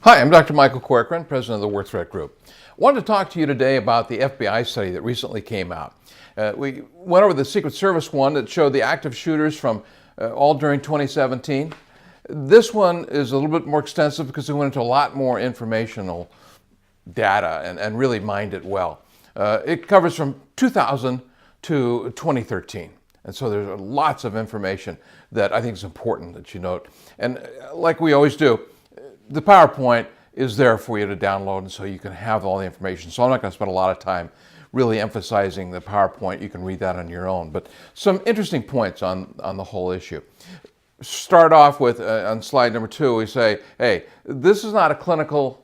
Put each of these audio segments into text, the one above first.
Hi, I'm Dr. Michael Corcoran, president of the Workthreat Group. I wanted to talk to you today about the FBI study that recently came out. We went over the Secret Service one that showed the active shooters from all during 2017. This one is a little bit more extensive because we went into a lot more informational data and really mined it well. It covers from 2000 to 2013. And so there's lots of information that I think is important that you note. And like we always do, the PowerPoint is there for you to download, and so you can have all the information. So I'm not going to spend a lot of time really emphasizing the PowerPoint. You can read that on your own. But some interesting points on the whole issue. Start off with, on slide number 2, we say, hey, this is not a clinical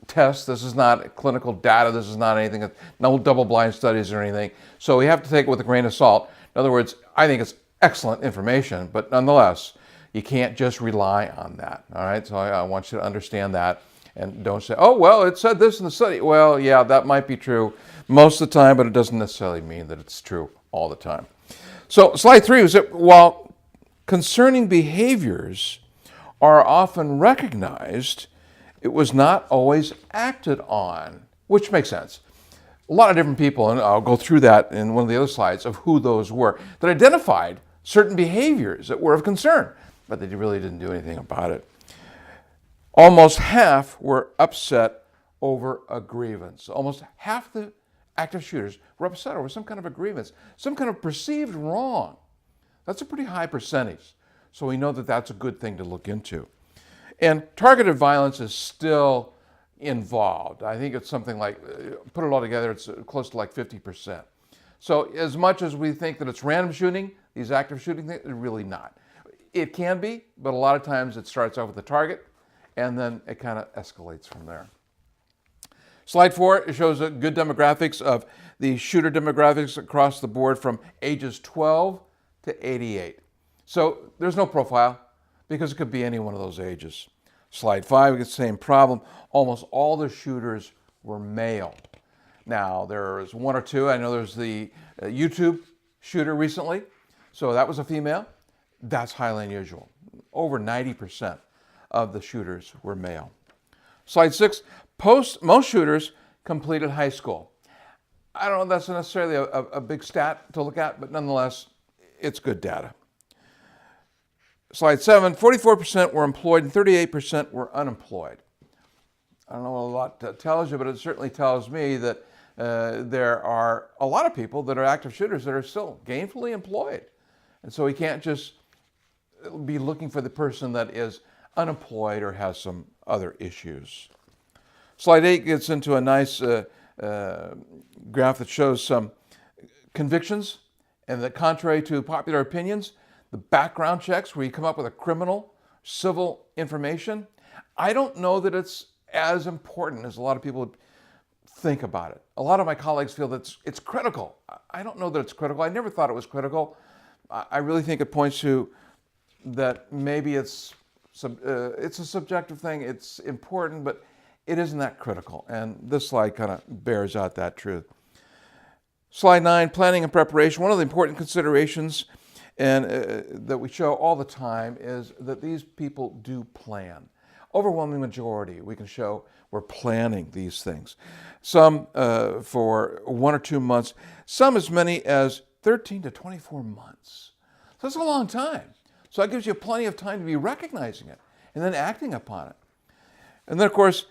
test. This is not clinical data. This is not anything, no double-blind studies or anything. So we have to take it with a grain of salt. In other words, I think it's excellent information, but nonetheless, you can't just rely on that, all right? So I want you to understand that and don't say, oh, well, it said this in the study. Well, yeah, that might be true most of the time, but it doesn't necessarily mean that it's true all the time. So slide 3 was that while concerning behaviors are often recognized, it was not always acted on, which makes sense. A lot of different people, and I'll go through that in one of the other slides of who those were, that identified certain behaviors that were of concern, but they really didn't do anything about it. Almost half were upset over a grievance. Almost half the active shooters were upset over some kind of a grievance, some kind of perceived wrong. That's a pretty high percentage. So we know that that's a good thing to look into. And targeted violence is still involved. I think it's something like, put it all together, it's close to like 50%. So as much as we think that it's random shooting, these active shooting things, it's really not. It can be, but a lot of times it starts off with the target, and then it kind of escalates from there. Slide 4 shows good demographics of the shooter demographics across the board from ages 12 to 88. So there's no profile because it could be any one of those ages. Slide 5, we get the same problem. Almost all the shooters were male. Now, there's one or two. I know there's the YouTube shooter recently. So that was a female. That's highly unusual. Over 90% of the shooters were male. Slide 6, most shooters completed high school. I don't know if that's necessarily a big stat to look at, but nonetheless, it's good data. Slide 7, 44% were employed and 38% were unemployed. I don't know what a lot that tells you, but it certainly tells me that there are a lot of people that are active shooters that are still gainfully employed. And so we can't just be looking for the person that is unemployed or has some other issues. Slide 8 gets into a nice graph that shows some convictions, and that contrary to popular opinions, the background checks where you come up with a criminal, civil information, I don't know that it's as important as a lot of people think about it. A lot of my colleagues feel that it's critical. I don't know that it's critical. I never thought it was critical. I really think it points to that maybe it's a subjective thing. It's important, but it isn't that critical. And this slide kind of bears out that truth. Slide 9, planning and preparation. One of the important considerations and that we show all the time is that these people do plan. Overwhelming majority, we can show, we're planning these things. Some for 1 or 2 months, some as many as 13 to 24 months. So that's a long time. So that gives you plenty of time to be recognizing it and then acting upon it. And then, of course,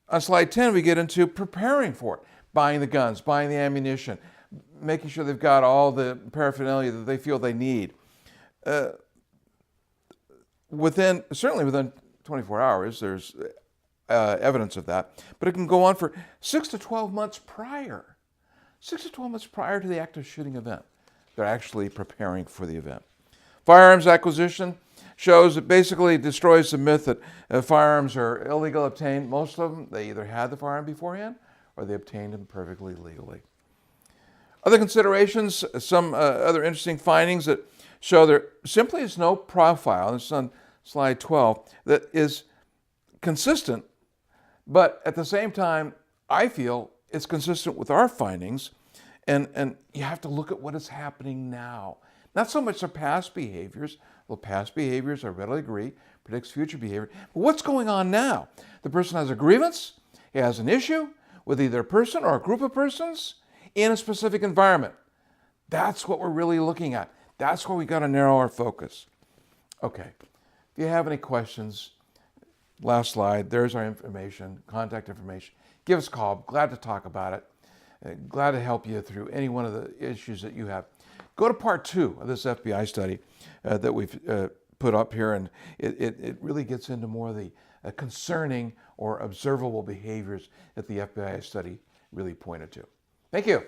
on slide 10, we get into preparing for it, buying the guns, buying the ammunition, making sure they've got all the paraphernalia that they feel they need. Certainly within 24 hours, there's evidence of that, but it can go on for 6 to 12 months prior. 6 to 12 months prior to the active shooting event. They're actually preparing for the event. Firearms acquisition shows it basically destroys the myth that firearms are illegal obtained. Most of them, they either had the firearm beforehand or they obtained them perfectly legally. Other considerations, some other interesting findings that show there simply is no profile, this is on slide 12, that is consistent, but at the same time, I feel it's consistent with our findings, and you have to look at what is happening now, Not so much their past behaviors. Well, past behaviors, I readily agree, predicts future behavior. But what's going on now? The person has a grievance, he has an issue with either a person or a group of persons in a specific environment. That's what we're really looking at. That's where we got to narrow our focus. Okay, if you have any questions, last slide, there's our information, contact information. Give us a call. Glad to talk about it. Glad to help you through any one of the issues that you have. Go to part 2 of this FBI study that we've put up here, and it really gets into more of the concerning or observable behaviors that the FBI study really pointed to. Thank you.